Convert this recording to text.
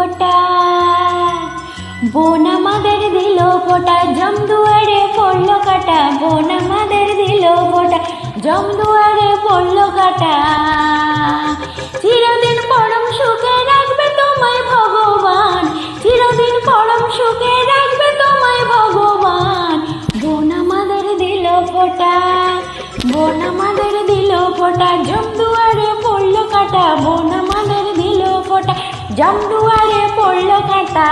ফোঁটা। বোন আমাদের দিল ফোঁটা, জমদুয়ারে পড়লো কাটা। বোন আমাদের দিল ফোঁটা, জমদুয়ারে পড়লো কাটা। চিরদিন পরম সুখে রাখবে তোমায় ভগবান, চিরদিন পরম সুখে রাখবে তোমায় ভগবান। বোন আমাদের দিল ফোঁটা, বোন আমাদের দিল ফোঁটা, জমদুয়ারে পড়লো কাটা। বোন আমাদের দিল ফোঁটা, জমদুয়ারে পড়লো কাটা।